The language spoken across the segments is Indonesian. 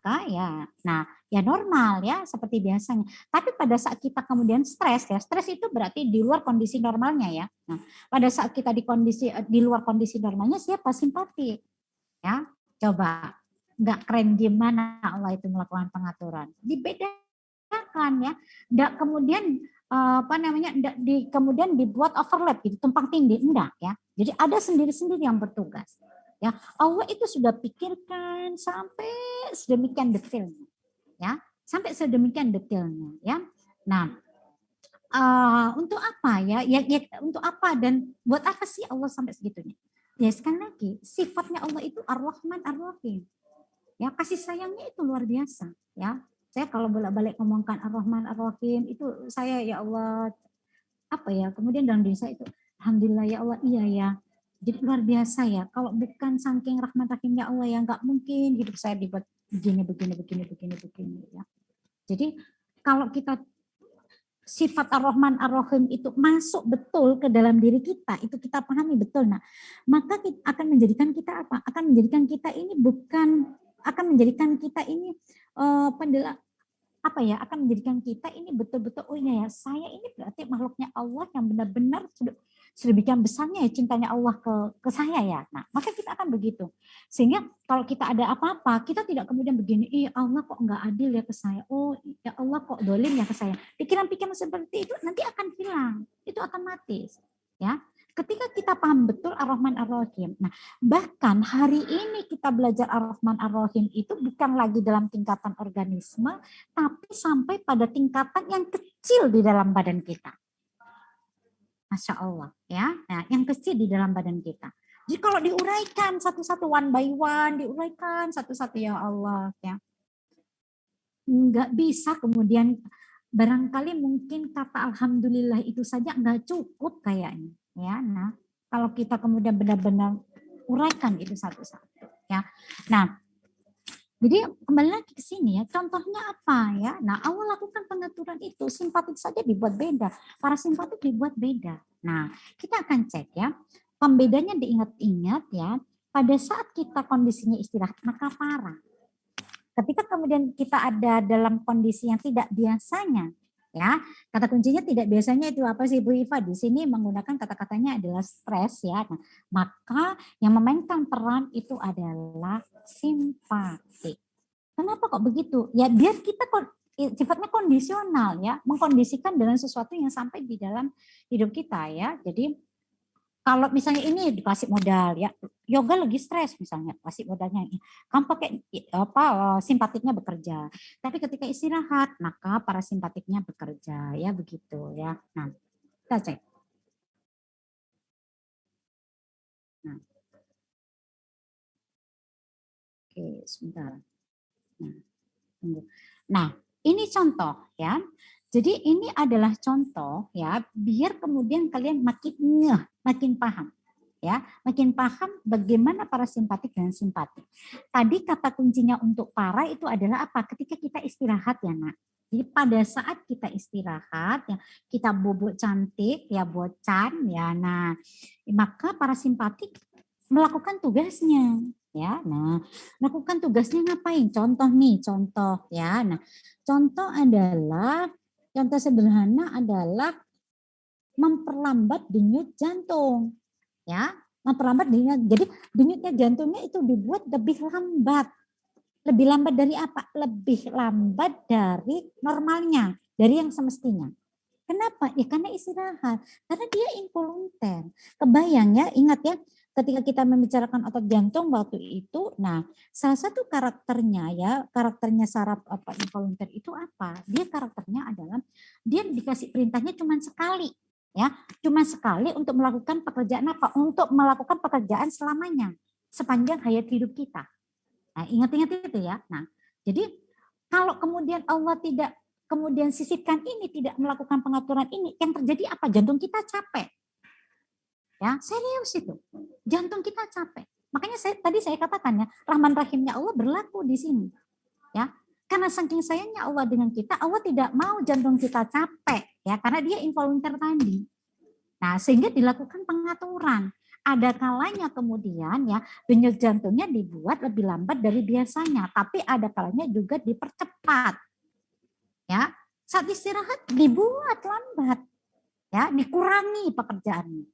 maka ya normal ya seperti biasanya. Tapi pada saat kita kemudian stres ya, stres itu berarti di luar kondisi normalnya ya. Nah, pada saat kita di luar kondisi normalnya siapa? Simpatik. Ya, coba nggak keren gimana Allah itu melakukan pengaturan. Dibedakan ya, nggak kemudian kemudian dibuat overlap gitu, tumpang tindih, enggak ya. Jadi ada sendiri-sendiri yang bertugas. Ya, Allah itu sudah pikirkan sampai sedemikian detailnya. Ya, sampai sedemikian detailnya ya. Nah, untuk apa ya? Untuk apa dan buat apa sih Allah sampai segitunya? Ya sekali lagi, sifatnya Allah itu Ar-Rahman Ar-Rahim. Ya, kasih sayangnya itu luar biasa ya. Saya kalau bolak-balik ngomongkan Ar-Rahman Ar-Rahim itu saya ya Allah apa ya, kemudian dalam diri saya itu alhamdulillah ya Allah, iya ya. Jadi luar biasa ya. Kalau bukan saking rahmat rahimnya Allah ya nggak mungkin hidup saya dibuat begini ya. Jadi kalau kita sifat Ar-Rahman Ar-Rahim itu masuk betul ke dalam diri kita, itu kita pahami betul. Nah, maka akan menjadikan kita apa? Akan menjadikan kita ini akan menjadikan kita ini betul-betul oh iya ya, saya ini berarti makhluknya Allah yang benar-benar sedemikian besarnya ya cintanya Allah ke saya ya. Nah, maka kita akan begitu. Sehingga kalau kita ada apa-apa, kita tidak kemudian begini, Allah kok nggak adil ya ke saya. Oh, ya Allah kok dolim ya ke saya. Pikiran-pikiran seperti itu nanti akan hilang. Itu otomatis. Ya. Ketika kita paham betul Ar-Rahman Ar-Rahim. Nah, bahkan hari ini kita belajar Ar-Rahman Ar-Rahim itu bukan lagi dalam tingkatan organisme, tapi sampai pada tingkatan yang kecil di dalam badan kita. Masya Allah ya, nah, yang kecil di dalam badan kita. Jadi kalau diuraikan satu-satu one by one, diuraikan satu-satu ya Allah ya, nggak bisa kemudian barangkali mungkin kata alhamdulillah itu saja nggak cukup kayaknya ya. Nah kalau kita kemudian benar-benar uraikan itu satu-satu ya. Nah jadi kembali lagi ke sini ya, contohnya apa ya? Nah, Allah lakukan pengaturan itu, simpatik saja dibuat beda, parasimpatik dibuat beda. Nah, kita akan cek ya, pembedanya diingat-ingat ya, pada saat kita kondisinya istirahat, maka parah. Ketika kemudian kita ada dalam kondisi yang tidak biasanya, ya kata kuncinya tidak biasanya itu apa sih Bu Iva? Di sini menggunakan kata-katanya adalah stres ya. Nah, maka yang memainkan peran itu adalah simpatik. Kenapa kok begitu? Ya biar kita sifatnya kondisional ya, mengkondisikan dengan sesuatu yang sampai di dalam hidup kita ya. Jadi kalau misalnya ini dikasih modal ya, yoga lagi stres misalnya, kasih modalnya kamu pakai simpatiknya bekerja. Tapi ketika istirahat maka para simpatiknya bekerja ya begitu ya. Nah, kita cek. Nah. Oke, sebentar. Nah, tunggu. Nah, ini contoh ya. Jadi ini adalah contoh ya, biar kemudian kalian makin paham ya, makin paham bagaimana para simpatik dan simpatik. Tadi kata kuncinya untuk para itu adalah apa? Ketika kita istirahat ya, Nak. Jadi pada saat kita istirahat ya, kita bobok cantik ya, bocan ya. Nah, maka para simpatik melakukan tugasnya ya. Nah, melakukan tugasnya ngapain? Contoh ya. Nah, contoh sederhana adalah memperlambat denyut jantung. Ya, memperlambat denyut. Jadi denyutnya jantungnya itu dibuat lebih lambat. Lebih lambat dari apa? Lebih lambat dari normalnya, dari yang semestinya. Kenapa? Ya karena istirahat. Karena dia involunter. Kebayang ya, ingat ya, ketika kita membicarakan otot jantung waktu itu, nah salah satu karakternya saraf involunter itu apa? Dia karakternya adalah dia dikasih perintahnya cuma sekali, ya, cuma sekali untuk melakukan pekerjaan apa? Untuk melakukan pekerjaan selamanya, sepanjang hayat hidup kita. Nah, ingat-ingat itu ya. Nah, jadi kalau kemudian Allah tidak kemudian sisipkan ini, tidak melakukan pengaturan ini, yang terjadi apa? Jantung kita capek. Ya, serius itu. Jantung kita capek. Makanya tadi saya katakan ya, Rahman Rahimnya Allah berlaku di sini. Ya, karena saking sayangnya Allah dengan kita, Allah tidak mau jantung kita capek, ya, karena dia involunter tadi. Nah, sehingga dilakukan pengaturan. ada kalanya kemudian ya denyut jantungnya dibuat lebih lambat dari biasanya, tapi ada kalanya juga dipercepat. Ya, saat istirahat dibuat lambat, ya, dikurangi pekerjaannya.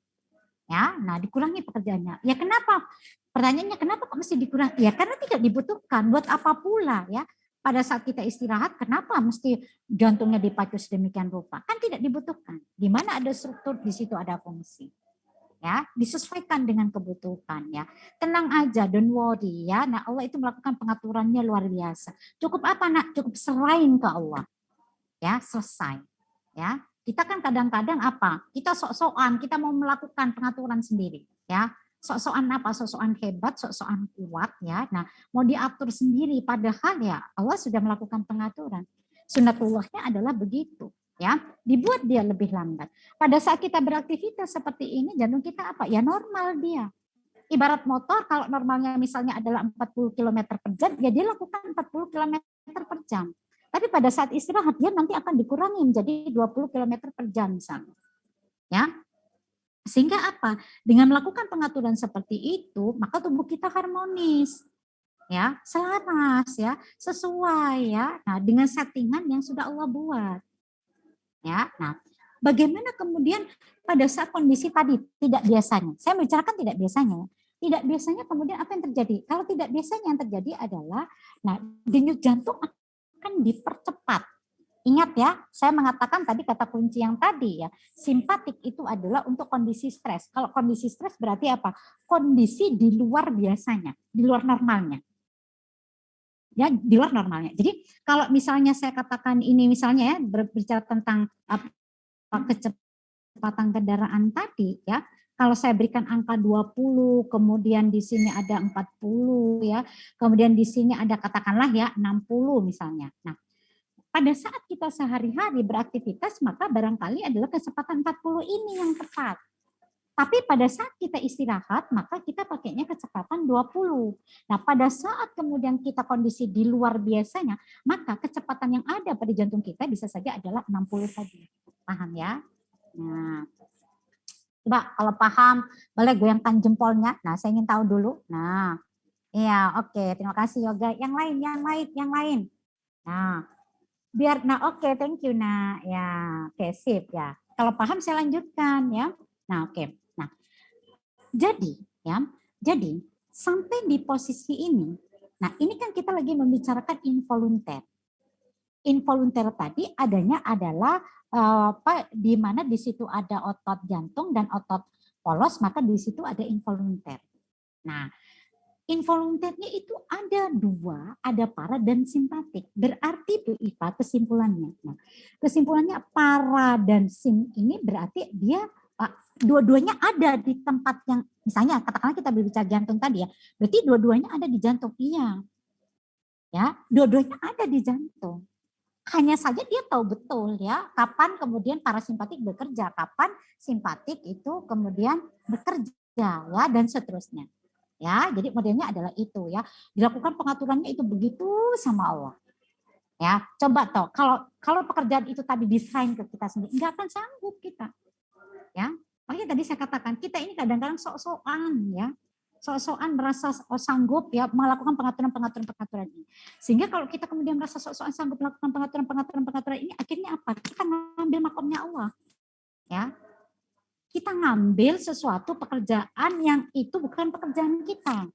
Ya, nah dikurangi pekerjaannya. Ya kenapa? Pertanyaannya kenapa kok mesti dikurangi? Ya karena tidak dibutuhkan. Buat apa pula ya? Pada saat kita istirahat, kenapa mesti jantungnya dipacu sedemikian rupa? Kan tidak dibutuhkan. Di mana ada struktur, di situ ada fungsi. Ya, disesuaikan dengan kebutuhan ya. Tenang aja, don't worry ya. Nah, Allah itu melakukan pengaturannya luar biasa. Cukup apa, Nak? Cukup serahin ke Allah. Ya, selesai. Ya, kita kan kadang-kadang apa? Kita sok-sokan, kita mau melakukan pengaturan sendiri, ya. Sok-sokan apa? Sok-sokan hebat, sok-sokan kuat, ya. Nah, mau diatur sendiri padahal ya Allah sudah melakukan pengaturan. Sunnatullahnya adalah begitu, ya. Dibuat dia lebih lambat. Pada saat kita beraktivitas seperti ini, jantung kita apa? Ya normal dia. Ibarat motor, kalau normalnya misalnya adalah 40 km per jam, ya dia lakukan 40 km per jam. Tapi pada saat istirahat dia nanti akan dikurangi menjadi 20 km per jam misalnya. Ya. Sehingga apa? Dengan melakukan pengaturan seperti itu, maka tubuh kita harmonis. Ya, selaras ya, sesuai ya. Nah, dengan settingan yang sudah Allah buat. Ya. Nah, bagaimana kemudian pada saat kondisi tadi tidak biasanya? Saya membicarakan tidak biasanya. Tidak biasanya kemudian apa yang terjadi? Kalau tidak biasanya yang terjadi adalah nah, denyut jantung akan dipercepat. Ingat ya, saya mengatakan tadi kata kunci yang tadi ya, simpatik itu adalah untuk kondisi stres. Kalau kondisi stres berarti apa? Kondisi di luar biasanya, di luar normalnya. Ya, di luar normalnya. Jadi kalau misalnya saya katakan ini misalnya ya, berbicara tentang apa, kecepatan kendaraan tadi ya, kalau saya berikan angka 20, kemudian di sini ada 40 ya, kemudian di sini ada katakanlah ya 60 misalnya. Nah, pada saat kita sehari-hari beraktivitas, maka barangkali adalah kecepatan 40 ini yang tepat. Tapi pada saat kita istirahat, maka kita pakainya kecepatan 20. Nah, pada saat kemudian kita kondisi di luar biasanya, maka kecepatan yang ada pada jantung kita bisa saja adalah 60 tadi. Paham ya? Nah, coba kalau paham, boleh goyangkan jempolnya. Nah, saya ingin tahu dulu. Nah, iya, oke. Terima kasih Yoga. Yang lain. Nah, biar oke, thank you ya, oke sip ya. Kalau paham saya lanjutkan ya. Nah oke. Nah jadi sampai di posisi ini, nah ini kan kita lagi membicarakan involunter. Involunter tadi adanya adalah di mana di situ ada otot jantung dan otot polos, maka di situ ada involunter. Nah involunternya itu ada dua, ada para dan simpatik. Berarti Bu Iva kesimpulannya. Nah, kesimpulannya para dan sim ini berarti dia dua-duanya ada di tempat yang misalnya katakanlah kita berbicara jantung tadi ya. Berarti dua-duanya ada di jantung. Iya. Ya, dua-duanya ada di jantung. Hanya saja dia tahu betul ya kapan kemudian parasimpatik bekerja, kapan simpatik itu kemudian bekerja ya dan seterusnya. Ya, jadi modelnya adalah itu ya. Dilakukan pengaturannya itu begitu sama Allah. Ya, coba toh kalau pekerjaan itu tadi desain ke kita sendiri, enggak akan sanggup kita. Ya. Makanya tadi saya katakan kita ini kadang-kadang sok-sokan ya. Sok-sokan merasa sanggup ya melakukan pengaturan ini. Sehingga kalau kita kemudian merasa sok-sokan sanggup melakukan pengaturan ini akhirnya apa? Kita ngambil makomnya Allah. Ya, kita ngambil sesuatu pekerjaan yang itu bukan pekerjaan kita.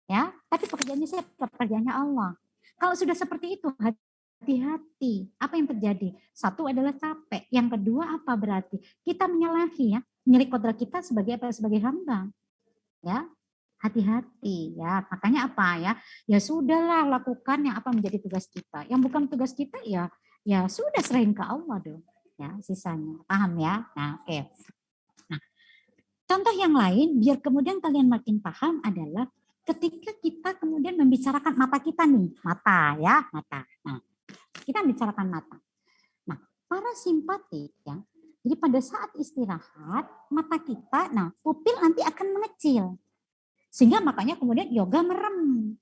Ya, tapi pekerjaannya siapa? Pekerjaannya Allah. Kalau sudah seperti itu, hati-hati. Apa yang terjadi? Satu adalah capek. Yang kedua apa berarti? Kita menyalahi ya, milik kodrat kita sebagai apa? Sebagai hamba. Ya, hati-hati ya. Makanya apa ya? Ya sudahlah lakukan yang apa menjadi tugas kita. Yang bukan tugas kita ya sudah serahin ke Allah dong. Ya, sisanya. Paham ya? Nah, oke. Contoh yang lain, biar kemudian kalian makin paham adalah ketika kita kemudian membicarakan mata kita nih, mata ya, mata. Nah, kita membicarakan mata. Nah, para simpatik ya, jadi pada saat istirahat, mata kita, nah pupil nanti akan mengecil. Sehingga makanya kemudian yoga merem.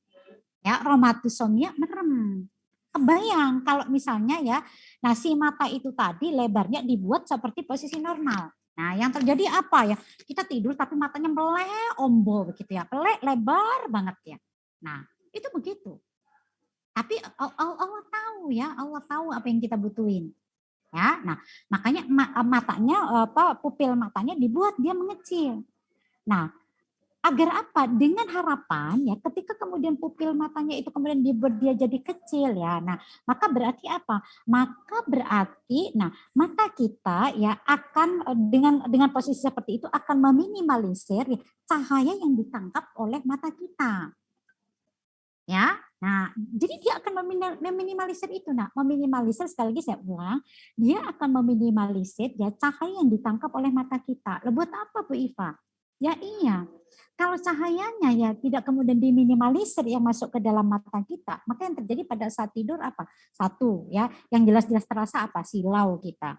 Ya, romatisomia merem. Kebayang kalau misalnya ya, nah si mata itu tadi lebarnya dibuat seperti posisi normal. Nah, yang terjadi apa ya? Kita tidur tapi matanya melek ombol begitu ya, melek lebar banget ya. Nah, itu begitu. Tapi Allah tahu ya, Allah tahu apa yang kita butuhin. Ya, nah makanya matanya pupil matanya dibuat dia mengecil. Nah, agar apa? Dengan harapan ya ketika kemudian pupil matanya itu kemudian dibuat dia jadi kecil ya. Nah, maka berarti apa? Maka berarti mata kita ya akan dengan posisi seperti itu akan meminimalisir ya, cahaya yang ditangkap oleh mata kita. Ya. Nah, jadi dia akan meminimalisir itu. Nah, meminimalisir sekali lagi saya ulang, dia akan meminimalisir ya cahaya yang ditangkap oleh mata kita. Buat apa Bu Iva? Ya iya. Kalau cahayanya ya tidak kemudian diminimalisir yang masuk ke dalam mata kita, maka yang terjadi pada saat tidur apa? Satu ya, yang jelas-jelas terasa apa? Silau kita.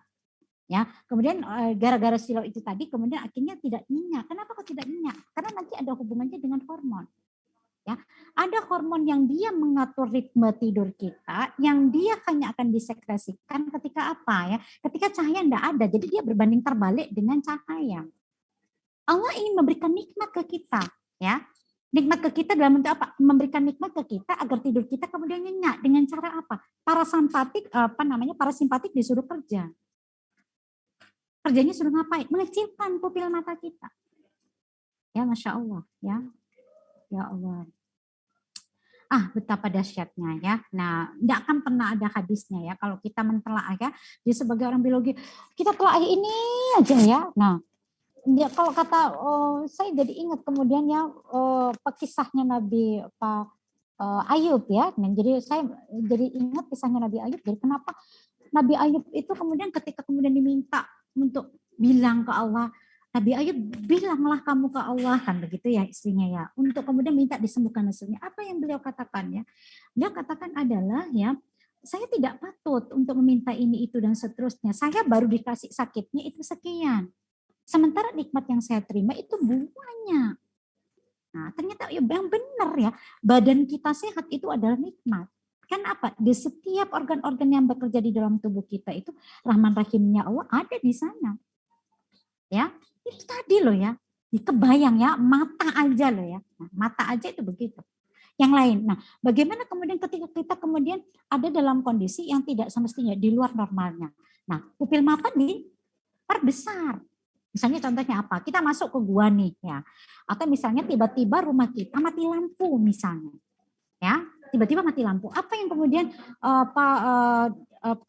Ya, kemudian gara-gara silau itu tadi kemudian akhirnya tidak nyenyak. Kenapa kok tidak nyenyak? Karena nanti ada hubungannya dengan hormon. Ya, ada hormon yang dia mengatur ritme tidur kita, yang dia hanya akan disekresikan ketika apa ya? Ketika cahaya tidak ada, jadi dia berbanding terbalik dengan cahaya. Allah ingin memberikan nikmat ke kita, ya. Nikmat ke kita dalam bentuk apa? Memberikan nikmat ke kita agar tidur kita kemudian nyenyak dengan cara apa? Parasimpatik disuruh kerja. Kerjanya suruh ngapain? Mengecilkan pupil mata kita. Ya, Masya Allah, ya. Ya Allah. Betapa dahsyatnya ya. Nah, tidak akan pernah ada hadisnya ya kalau kita mentelaah ya. Jadi sebagai orang biologi, kita telah ini aja ya. Nah, ya kalau kata saya jadi ingat kemudian ya kisahnya Nabi Ayub ya. Nah, jadi saya jadi ingat kisahnya Nabi Ayub. Jadi kenapa Nabi Ayub itu kemudian ketika kemudian diminta untuk bilang ke Allah, Nabi Ayub bilanglah kamu ke Allah kan begitu ya istrinya ya untuk kemudian minta disembuhkan istrinya. Apa yang beliau katakan ya? Beliau katakan adalah ya saya tidak patut untuk meminta ini itu dan seterusnya. Saya baru dikasih sakitnya itu sekian. Sementara nikmat yang saya terima itu banyak. Nah ternyata yang benar ya badan kita sehat itu adalah nikmat. Kan apa? Di setiap organ-organ yang bekerja di dalam tubuh kita itu rahman rahimnya Allah ada di sana. Ya, itu tadi loh ya, kebayang ya, mata aja loh ya, nah, mata aja itu begitu. Yang lain, nah bagaimana kemudian ketika kita kemudian ada dalam kondisi yang tidak semestinya di luar normalnya. Nah pupil mata diperbesar. Misalnya contohnya apa? Kita masuk ke gua nih ya, atau misalnya tiba-tiba rumah kita mati lampu misalnya, ya tiba-tiba mati lampu. Apa yang kemudian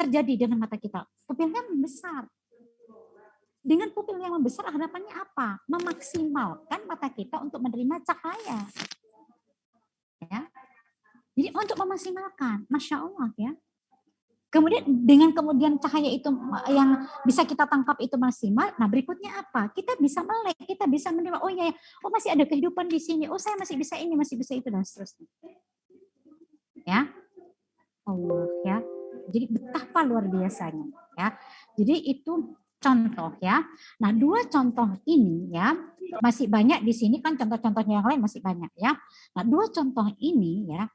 terjadi dengan mata kita? Pupilnya membesar. Dengan pupil yang membesar harapannya apa? Memaksimalkan mata kita untuk menerima cahaya. Ya. Jadi untuk memaksimalkan, Masya Allah ya. Kemudian dengan kemudian cahaya itu yang bisa kita tangkap itu maksimal, nah berikutnya apa? Kita bisa melek, kita bisa menerima, oh ya, oh masih ada kehidupan di sini, oh saya masih bisa ini, masih bisa itu, dan seterusnya. Ya, Allah ya. Jadi betapa luar biasanya ya. Jadi itu contoh ya. Nah, dua contoh ini ya masih banyak di sini kan contoh-contohnya yang lain masih banyak ya. Nah, dua contoh ini ya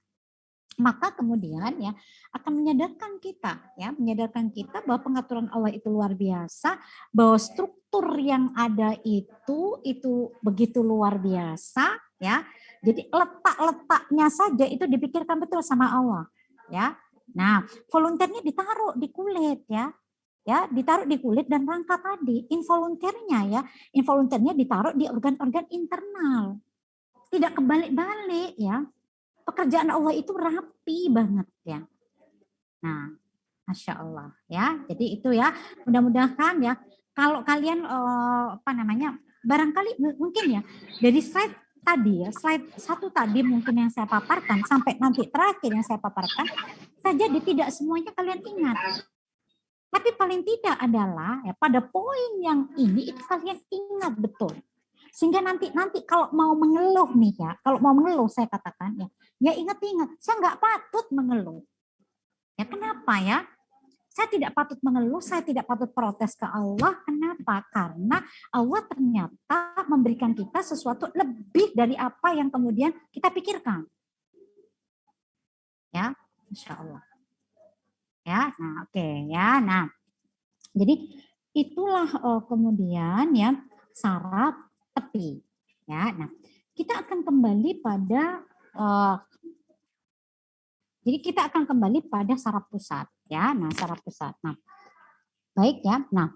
maka kemudian ya akan menyadarkan kita bahwa pengaturan Allah itu luar biasa, bahwa struktur yang ada itu begitu luar biasa ya. Jadi letak-letaknya saja itu dipikirkan betul sama Allah ya. Nah, volunteernya ditaruh di kulit ya. Ya, ditaruh di kulit dan rangka tadi. Involunteernya ditaruh di organ-organ internal. Tidak kebalik-balik ya. Pekerjaan Allah itu rapi banget ya. Nah, Masya Allah ya. Jadi itu ya, mudah-mudahan ya kalau kalian barangkali mungkin ya dari slide tadi ya, slide satu tadi mungkin yang saya paparkan sampai nanti terakhir yang saya paparkan saja tidak semuanya kalian ingat. Tapi paling tidak adalah ya pada poin yang ini itu kalian ingat betul. Sehingga nanti kalau mau mengeluh nih ya, kalau mau mengeluh saya katakan ya ingat-ingat, saya nggak patut mengeluh. Ya kenapa ya? Saya tidak patut mengeluh, saya tidak patut protes ke Allah. Kenapa? Karena Allah ternyata memberikan kita sesuatu lebih dari apa yang kemudian kita pikirkan. Ya, Insya Allah. Ya, nah oke ya. Nah, jadi itulah kemudian ya saraf tepi. Ya, nah kita akan kembali pada jadi kita akan kembali pada saraf pusat ya. Nah, saraf pusat. Nah, baik ya. Nah,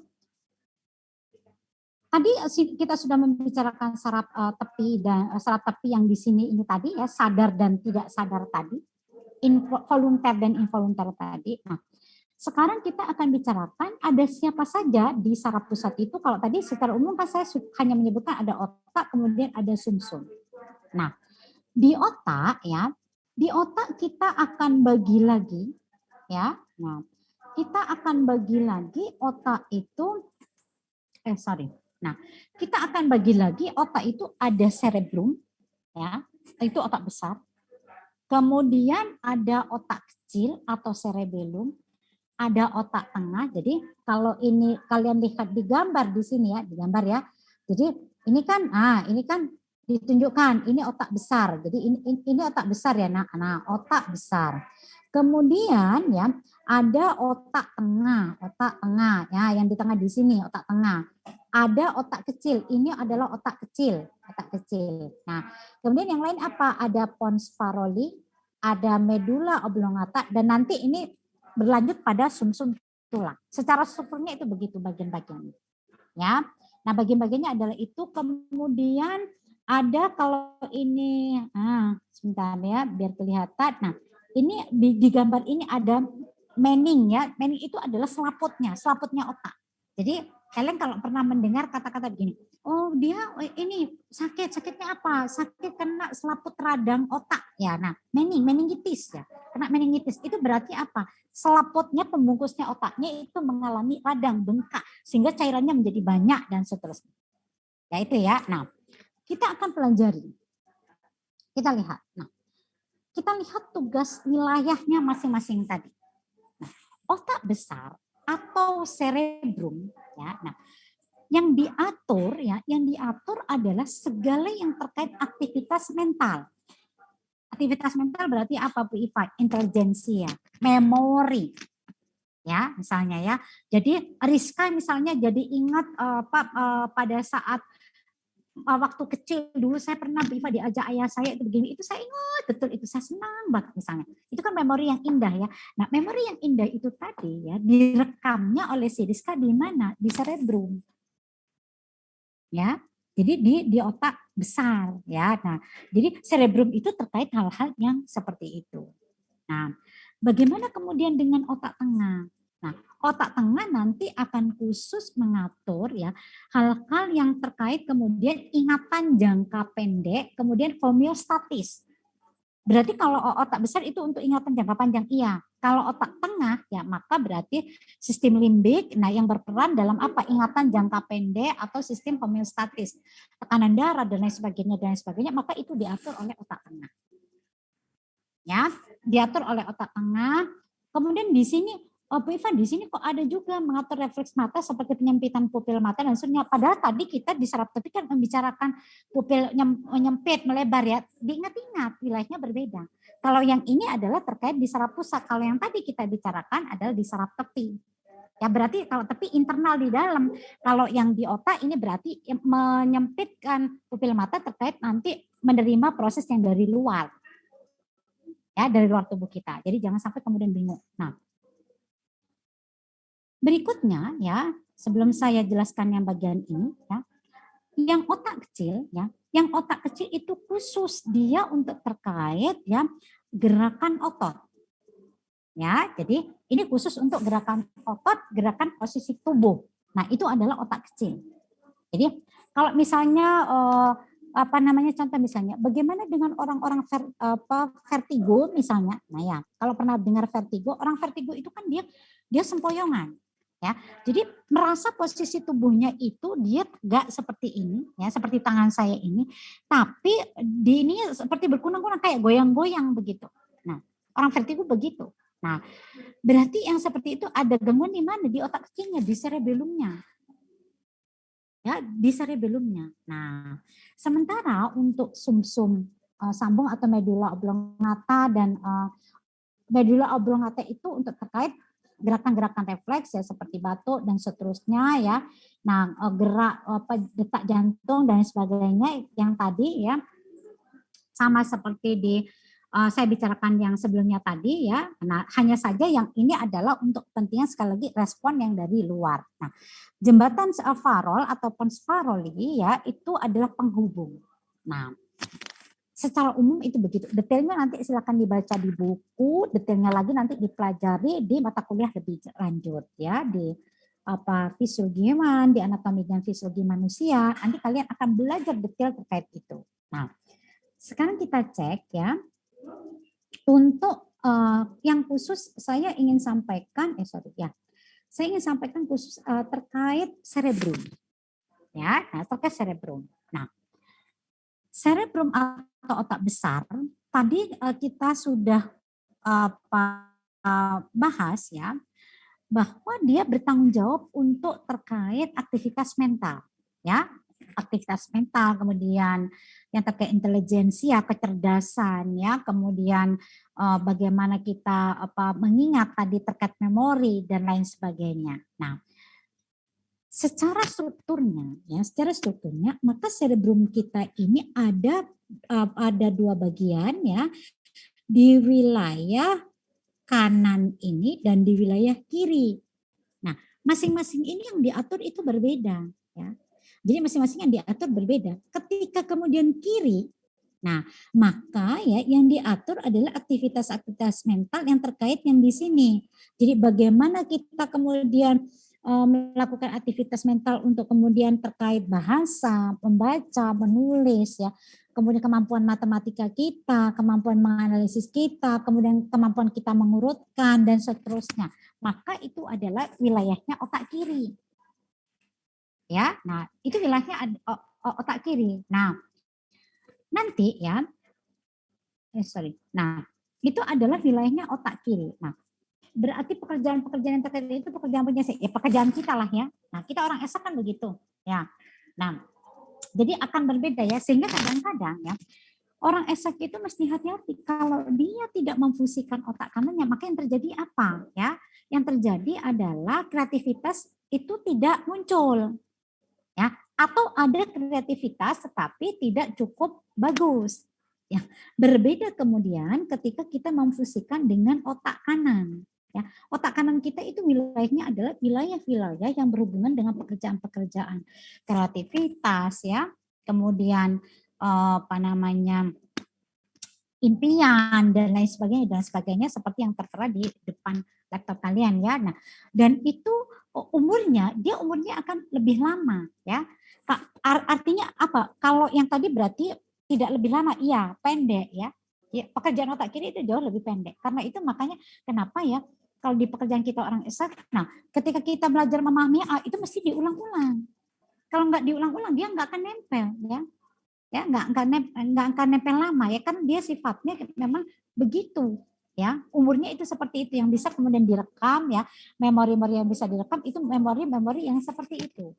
tadi kita sudah membicarakan saraf tepi dan saraf tepi yang di sini ini tadi ya, sadar dan tidak sadar tadi, volunter dan involunter tadi. Nah, sekarang kita akan bicarakan ada siapa saja di saraf pusat itu. Kalau tadi secara umum kan saya hanya menyebutkan ada otak, kemudian ada sumsum. Nah, di otak ya, di otak kita akan bagi lagi ya. Nah, kita akan bagi lagi otak itu Nah, kita akan bagi lagi otak itu ada cerebrum ya, itu otak besar. Kemudian ada otak kecil atau cerebellum, ada otak tengah. Jadi kalau ini kalian lihat di gambar di sini ya, di gambar ya. Jadi ini kan ditunjukkan ini otak besar. Jadi ini otak besar ya. Nah, otak besar. Kemudian ya ada otak tengah ya, yang di tengah di sini otak tengah. Ada otak kecil, ini adalah otak kecil. Nah, kemudian yang lain apa? Ada pons paroli, ada medula oblongata, dan nanti ini berlanjut pada sumsum tulang. Secara strukturnya itu begitu bagian-bagiannya. Ya. Nah, bagian-bagiannya adalah itu. Kemudian ada kalau ini, sebentar ya, biar kelihatan. Nah, ini di gambar ini ada mening ya. Mening itu adalah selaputnya otak. Jadi kalian kalau pernah mendengar kata-kata begini, oh dia ini sakitnya apa? Sakit kena selaput radang otak ya. Nah, meningitis ya. Kena meningitis itu berarti apa? Selaputnya pembungkusnya otaknya itu mengalami radang bengkak sehingga cairannya menjadi banyak dan seterusnya. Ya itu ya. Nah, kita akan pelajari. Kita lihat. Nah, kita lihat tugas wilayahnya masing-masing tadi. Nah, otak besar atau cerebrum ya. Nah, yang diatur adalah segala yang terkait aktivitas mental. Aktivitas mental berarti apa Bu Iva? Intelijensia, memori. Ya, misalnya ya. Jadi Rizka misalnya jadi ingat pada saat waktu kecil dulu saya pernah Bu Iva diajak ayah saya itu begini, itu saya ingat betul, itu saya senang banget misalnya. Itu kan memori yang indah ya. Nah, memori yang indah itu tadi ya direkamnya oleh si Rizka di mana? Di cerebrum. Ya. Jadi di otak besar ya. Nah, jadi cerebrum itu terkait hal-hal yang seperti itu. Nah, bagaimana kemudian dengan otak tengah? Nah, otak tengah nanti akan khusus mengatur ya hal-hal yang terkait kemudian ingatan jangka pendek, kemudian homeostatis. Berarti kalau otak besar itu untuk ingatan jangka panjang, iya. Kalau otak tengah, ya maka berarti sistem limbik, nah yang berperan dalam apa? Ingatan jangka pendek atau sistem homeostatis. Tekanan darah dan lain sebagainya, maka itu diatur oleh otak tengah. Ya, diatur oleh otak tengah. Kemudian di sini Bu Ivan di sini kok ada juga mengatur refleks mata seperti penyempitan pupil mata dan seterusnya. Padahal tadi kita di saraf tepi kan membicarakan pupil menyempit, melebar ya. Diingat-ingat wilayahnya berbeda. Kalau yang ini adalah terkait di saraf pusat. Kalau yang tadi kita bicarakan adalah di saraf tepi. Ya berarti kalau tepi internal di dalam. Kalau yang di otak ini berarti menyempitkan pupil mata terkait nanti menerima proses yang dari luar. Ya, dari luar tubuh kita. Jadi jangan sampai kemudian bingung. Nah, berikutnya ya, sebelum saya jelaskan yang bagian ini ya, yang otak kecil ya, yang otak kecil itu khusus dia untuk terkait ya gerakan otot. Ya, jadi ini khusus untuk gerakan otot, gerakan posisi tubuh. Nah, itu adalah otak kecil. Jadi kalau misalnya contoh misalnya bagaimana dengan orang-orang vertigo misalnya. Nah ya, kalau pernah dengar vertigo, orang vertigo itu kan dia sempoyongan. Ya, jadi merasa posisi tubuhnya itu dia enggak seperti ini, ya seperti tangan saya ini, tapi di ini seperti berkunang-kunang kayak goyang-goyang begitu. Nah, orang vertigo begitu. Nah, berarti yang seperti itu ada gangguan di mana? Di otak kecilnya, di cerebellumnya. Ya, di cerebellumnya. Nah, sementara untuk sumsum sambung atau medula oblongata dan medula oblongata itu untuk terkait gerakan-gerakan refleks ya seperti batuk dan seterusnya ya. Nah, gerak detak jantung dan sebagainya yang tadi ya sama seperti di saya bicarakan yang sebelumnya tadi ya. Nah, hanya saja yang ini adalah untuk kepentingan sekali lagi respon yang dari luar. Nah, jembatan Farol ataupun Sfaroli ya itu adalah penghubung. Nah, secara umum itu begitu. Detailnya nanti silakan dibaca di buku, detailnya lagi nanti dipelajari di mata kuliah lebih lanjut ya di fisiologi hewan, di anatomi dan fisiologi manusia. Nanti kalian akan belajar detail terkait itu. Nah, sekarang kita cek ya. Untuk yang khusus saya ingin sampaikan, saya ingin sampaikan khusus terkait cerebrum, ya, nah, terkait cerebrum. Nah, cerebrum atau otak besar tadi kita sudah bahas ya, bahwa dia bertanggung jawab untuk terkait aktivitas mental, ya, aktivitas mental, kemudian yang terkait intelijensia, kecerdasan, ya, kemudian bagaimana kita mengingat tadi terkait memori dan lain sebagainya. Nah, secara strukturnya, maka cerebrum kita ini ada dua bagian ya, di wilayah kanan ini dan di wilayah kiri. Nah, masing-masing ini yang diatur itu berbeda ya. Jadi masing-masing yang diatur berbeda. Ketika kemudian kiri, nah maka ya yang diatur adalah aktivitas-aktivitas mental yang terkait yang di sini. Jadi bagaimana kita kemudian melakukan aktivitas mental untuk kemudian terkait bahasa, membaca, menulis ya. Kemudian kemampuan matematika kita, kemampuan menganalisis kita, kemudian kemampuan kita mengurutkan dan seterusnya. Maka itu adalah wilayahnya otak kiri. Ya, nah itu wilayahnya otak kiri. Nah, nanti ya, nah itu adalah wilayahnya otak kiri. Nah, berarti pekerjaan-pekerjaan yang terkait itu pekerjaan punya ya pekerjaan kita lah ya. Nah, kita orang esak kan begitu, ya. Nah, jadi akan berbeda ya, sehingga kadang-kadang ya orang esak itu mesti hati-hati kalau dia tidak memfungsikan otak kanannya, maka yang terjadi apa ya? Yang terjadi adalah kreativitas itu tidak muncul, ya, atau ada kreativitas tetapi tidak cukup bagus. Ya, berbeda kemudian ketika kita memfungsikan dengan otak kanan. Ya, otak kanan kita itu wilayahnya adalah wilayah-wilayah yang berhubungan dengan pekerjaan-pekerjaan kreativitas ya, kemudian impian dan lain sebagainya seperti yang tertera di depan laptop kalian ya. Nah, dan itu umurnya akan lebih lama ya. Artinya apa? Kalau yang tadi berarti tidak lebih lama, iya, pendek ya. Ya, pekerjaan otak kiri itu jauh lebih pendek. Karena itu makanya kenapa ya kalau di pekerjaan kita orang esak, nah ketika kita belajar memahami itu mesti diulang-ulang. Kalau nggak diulang-ulang dia nggak akan nempel ya nggak akan nempel lama ya kan dia sifatnya memang begitu ya, umurnya itu seperti itu yang bisa kemudian direkam ya, memori-memori yang bisa direkam itu memori-memori yang seperti itu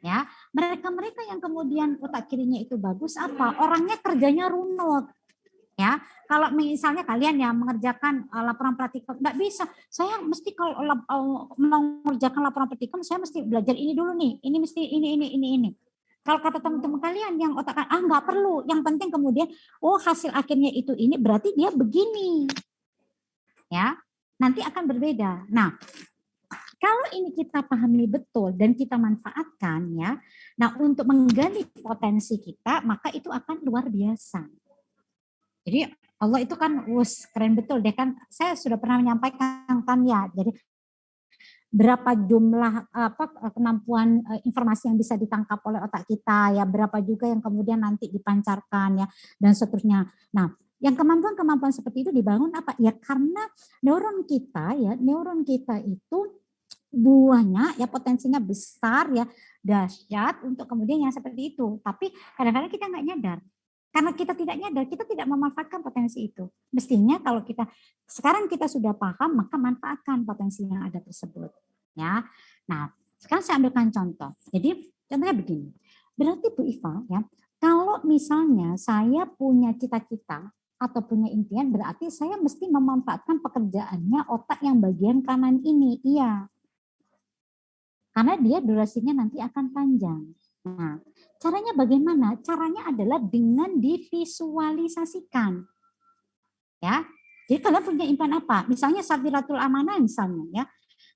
ya. Mereka yang kemudian otak kirinya itu bagus apa, orangnya kerjanya runut ya. Kalau misalnya kalian yang mengerjakan laporan praktikum, nggak bisa. Saya mesti kalau mengerjakan laporan praktikum, saya mesti belajar ini dulu nih. Ini mesti ini. Kalau kata teman-teman kalian yang otak nggak perlu. Yang penting kemudian, hasil akhirnya itu ini berarti dia begini, ya. Nanti akan berbeda. Nah, kalau ini kita pahami betul dan kita manfaatkan ya, nah untuk menggali potensi kita, maka itu akan luar biasa. Jadi Allah itu kan keren betul deh kan. Saya sudah pernah menyampaikan kan ya. Jadi berapa jumlah kemampuan informasi yang bisa ditangkap oleh otak kita ya, berapa juga yang kemudian nanti dipancarkan ya dan seterusnya. Nah, yang kemampuan seperti itu dibangun apa? Ya karena neuron kita itu buahnya ya potensinya besar ya, dahsyat untuk kemudian yang seperti itu. Tapi kadang-kadang kita nggak nyadar. Karena kita tidak nyadar, kita tidak memanfaatkan potensi itu. Mestinya kalau sekarang kita sudah paham, maka manfaatkan potensi yang ada tersebut. Ya. Nah, sekarang saya ambilkan contoh. Jadi contohnya begini. Berarti Bu Iva, ya, kalau misalnya saya punya cita-cita, atau punya impian, berarti saya mesti memanfaatkan pekerjaannya otak yang bagian kanan ini. Iya. Karena dia durasinya nanti akan panjang. Nah, caranya bagaimana? Caranya adalah dengan divisualisasikan. Ya. Jadi kalian punya impian apa? Misalnya Safiratul Amanah misalnya ya.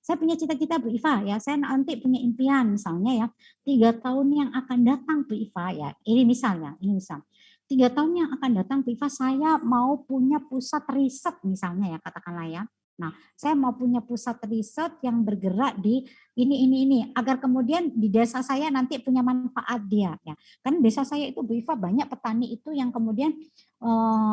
Saya punya cita-cita Bu Iva ya, saya nanti punya impian misalnya ya, 3 tahun yang akan datang Bu Iva ya, ini misalnya, ini misal. 3 tahun yang akan datang Bu Iva, saya mau punya pusat riset misalnya ya, katakanlah ya. Nah, saya mau punya pusat riset yang bergerak di ini, agar kemudian di desa saya nanti punya manfaat dia ya. Kan desa saya itu Bu Iva banyak petani itu yang kemudian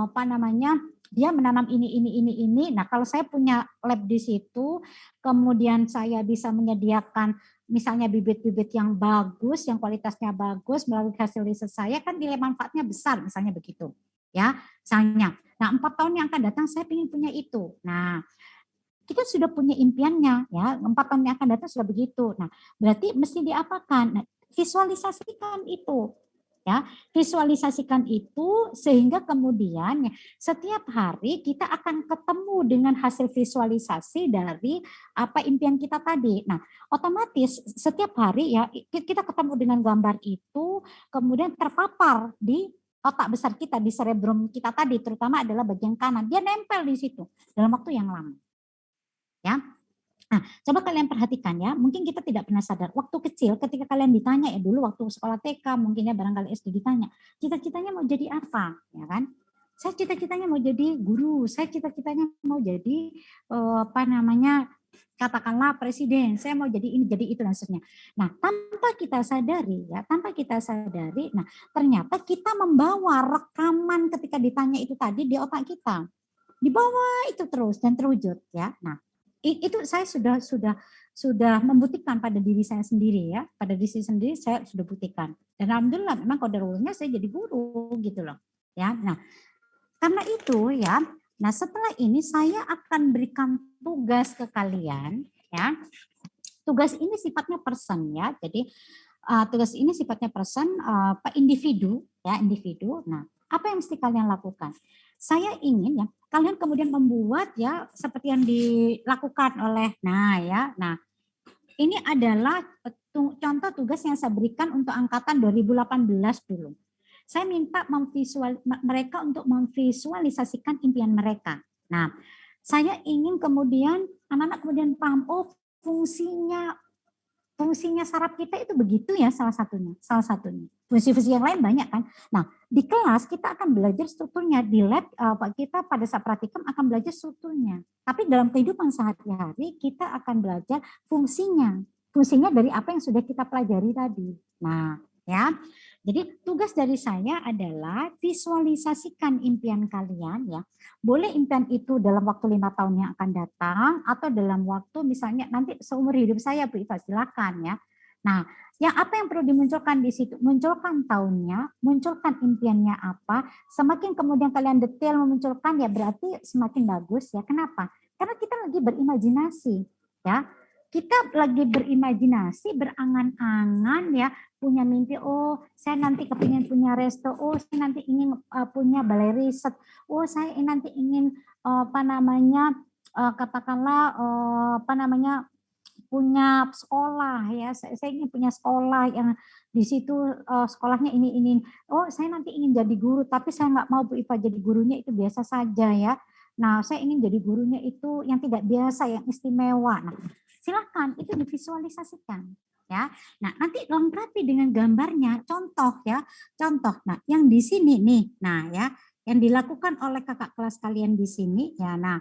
apa namanya, dia menanam ini. Nah, kalau saya punya lab di situ, kemudian saya bisa menyediakan misalnya bibit-bibit yang bagus, yang kualitasnya bagus melalui hasil riset saya, kan nilai manfaatnya besar, misalnya begitu. Ya, misalnya. Nah, 4 tahun yang akan datang saya ingin punya itu. Nah, kita sudah punya impiannya, ya. 4 tahun yang akan datang sudah begitu. Nah, berarti mesti diapakan? Nah, visualisasikan itu. Ya, visualisasikan itu sehingga kemudian setiap hari kita akan ketemu dengan hasil visualisasi dari apa impian kita tadi. Nah, otomatis setiap hari ya kita ketemu dengan gambar itu kemudian terpapar di otak besar kita, di cerebrum kita tadi, terutama adalah bagian kanan. Dia nempel di situ dalam waktu yang lama. Ya. Nah, coba kalian perhatikan ya, mungkin kita tidak pernah sadar. Waktu kecil ketika kalian ditanya ya dulu waktu sekolah TK, mungkin ya barangkali SD ditanya, cita-citanya mau jadi apa, ya kan? Saya cita-citanya mau jadi guru, saya cita-citanya mau jadi apa namanya, katakanlah presiden, saya mau jadi ini, jadi itu dan seterusnya. Nah, tanpa kita sadari ya, nah ternyata kita membawa rekaman ketika ditanya itu tadi di otak kita. Dibawa itu terus dan terwujud ya. Nah, itu saya sudah membuktikan pada diri saya sendiri ya, pada diri saya sendiri saya sudah buktikan. Dan alhamdulillah memang qadarullah saya jadi guru gitu loh. Ya. Nah, karena itu ya, nah setelah ini saya akan berikan tugas ke kalian ya. Tugas ini sifatnya person ya. Jadi tugas ini sifatnya person individu ya, individu. Nah, apa yang mesti kalian lakukan? Saya ingin ya kalian kemudian membuat ya seperti yang dilakukan oleh nah ini adalah contoh tugas yang saya berikan untuk angkatan 2018 dulu. Saya minta mereka untuk memvisualisasikan impian mereka. Nah, saya ingin kemudian anak-anak kemudian paham, oh fungsinya saraf kita itu begitu ya, salah satunya. Fungsi-fungsi yang lain banyak kan. Nah, di kelas kita akan belajar strukturnya, di lab kita pada saat praktikum akan belajar strukturnya. Tapi dalam kehidupan sehari-hari kita akan belajar fungsinya dari apa yang sudah kita pelajari tadi. Nah, ya. Jadi tugas dari saya adalah visualisasikan impian kalian ya. Boleh impian itu dalam waktu 5 tahun yang akan datang atau dalam waktu misalnya nanti seumur hidup saya Bu Iva, silakan ya. Nah, yang apa yang perlu dimunculkan di situ? Munculkan tahunnya, munculkan impiannya apa. Semakin kemudian kalian detail memunculkan ya berarti semakin bagus ya. Kenapa? Karena kita lagi berimajinasi ya. Kita lagi berimajinasi, berangan-angan ya, punya mimpi, oh saya nanti kepingin punya resto, oh saya nanti ingin punya balai riset, oh saya nanti ingin katakanlah punya sekolah ya, saya ingin punya sekolah yang di situ sekolahnya ini, oh saya nanti ingin jadi guru, tapi saya nggak mau Bu Iva jadi gurunya itu biasa saja ya. Nah saya ingin jadi gurunya itu yang tidak biasa, yang istimewa. Nah, silakan itu divisualisasikan ya. Nah, nanti lengkapi dengan gambarnya, contoh ya. Contoh. Nah, yang di sini nih. Nah, ya, yang dilakukan oleh kakak kelas kalian di sini ya. Nah,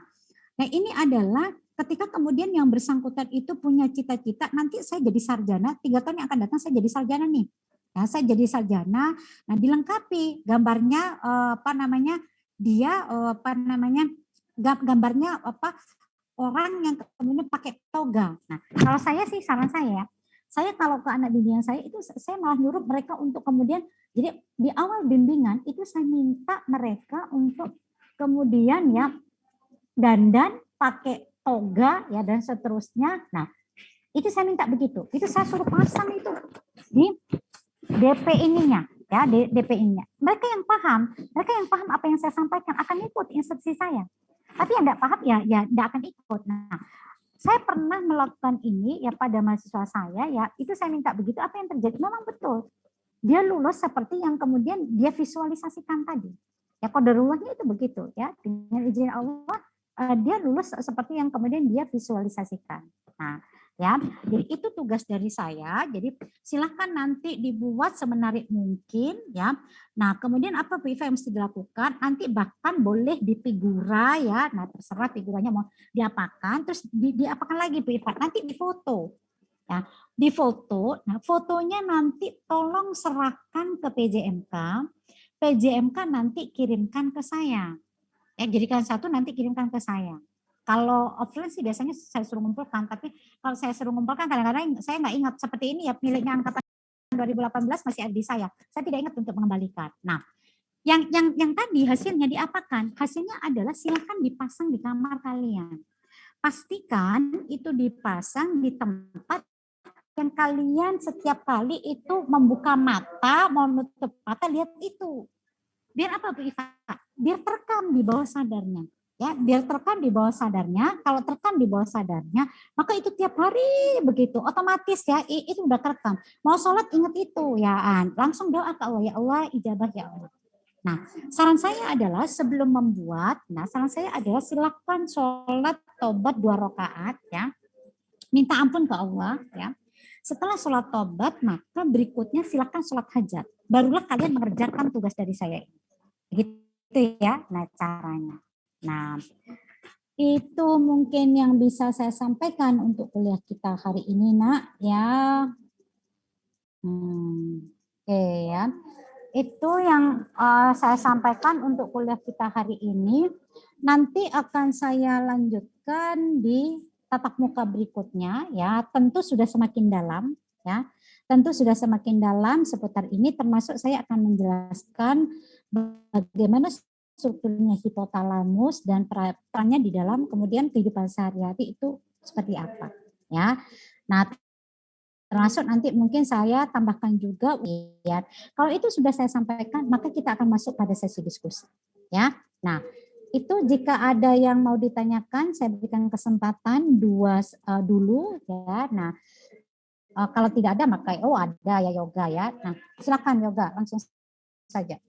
ini adalah ketika kemudian yang bersangkutan itu punya cita-cita nanti saya jadi sarjana, 3 tahun yang akan datang saya jadi sarjana nih. Ya, saya jadi sarjana. Nah, dilengkapi gambarnya dia gambarnya orang yang kemudian pakai toga. Nah, kalau saya sih saran saya kalau ke anak bimbingan saya itu saya malah nyuruh mereka untuk kemudian, jadi di awal bimbingan itu saya minta mereka untuk kemudian ya dandan pakai toga ya dan seterusnya. Nah, itu saya minta begitu. Itu saya suruh pasang itu di DP ininya. ya DPI-nya. Mereka yang paham apa yang saya sampaikan akan ikut instruksi saya. Tapi yang tidak paham ya tidak akan ikut. Nah, saya pernah melakukan ini ya pada mahasiswa saya ya, itu saya minta begitu, apa yang terjadi? Memang betul. Dia lulus seperti yang kemudian dia visualisasikan tadi. Ya qadarulahnya itu begitu ya, dengan izin Allah dia lulus seperti yang kemudian dia visualisasikan. Nah, ya, jadi itu tugas dari saya. Jadi silahkan nanti dibuat semenarik mungkin ya. Nah, kemudian apa Bu Iva yang mesti dilakukan? Nanti bahkan boleh difigura ya. Nah, terserah figuranya mau diapakan, terus diapakan lagi Bu Iva? Nanti difoto. Ya, difoto. Nah, fotonya nanti tolong serahkan ke PJMK. PJMK nanti kirimkan ke saya. Ya, jadikan satu nanti kirimkan ke saya. Kalau offline sih biasanya saya suruh ngumpulkan, tapi kalau saya suruh ngumpulkan kadang-kadang saya nggak ingat seperti ini ya, miliknya angkatan 2018 masih ada di saya. Saya tidak ingat untuk mengembalikan. Nah, yang tadi hasilnya diapakan? Hasilnya adalah silakan dipasang di kamar kalian. Pastikan itu dipasang di tempat yang kalian setiap kali itu membuka mata, mau nutup mata, lihat itu. Biar apa Bu Iva? Biar terekam di bawah sadarnya. Ya, biar terekam di bawah sadarnya. Kalau terekam di bawah sadarnya, maka itu tiap hari begitu, otomatis ya, itu udah terekam. Mau sholat ingat itu ya, langsung doa ke Allah, ya Allah ijabah ya Allah. Nah, saran saya adalah sebelum membuat, silakan sholat tobat 2 rakaat ya, minta ampun ke Allah ya. Setelah sholat tobat, maka berikutnya silakan sholat hajat. Barulah kalian mengerjakan tugas dari saya ini. Gitu ya, nah caranya. Nah, itu mungkin yang bisa saya sampaikan untuk kuliah kita hari ini, Nak. Ya, oke ya. Itu yang saya sampaikan untuk kuliah kita hari ini. Nanti akan saya lanjutkan di tatap muka berikutnya ya, tentu sudah semakin dalam ya. Tentu sudah semakin dalam seputar ini, termasuk saya akan menjelaskan bagaimana strukturnya hipotalamus dan perannya di dalam kemudian kehidupan sehari-hari itu seperti apa ya. Nah, termasuk nanti mungkin saya tambahkan juga ya. Kalau itu sudah saya sampaikan, maka kita akan masuk pada sesi diskusi ya. Nah, itu jika ada yang mau ditanyakan, saya berikan kesempatan dulu ya. Nah, kalau tidak ada maka ada ya yoga ya. Nah, silakan yoga langsung saja.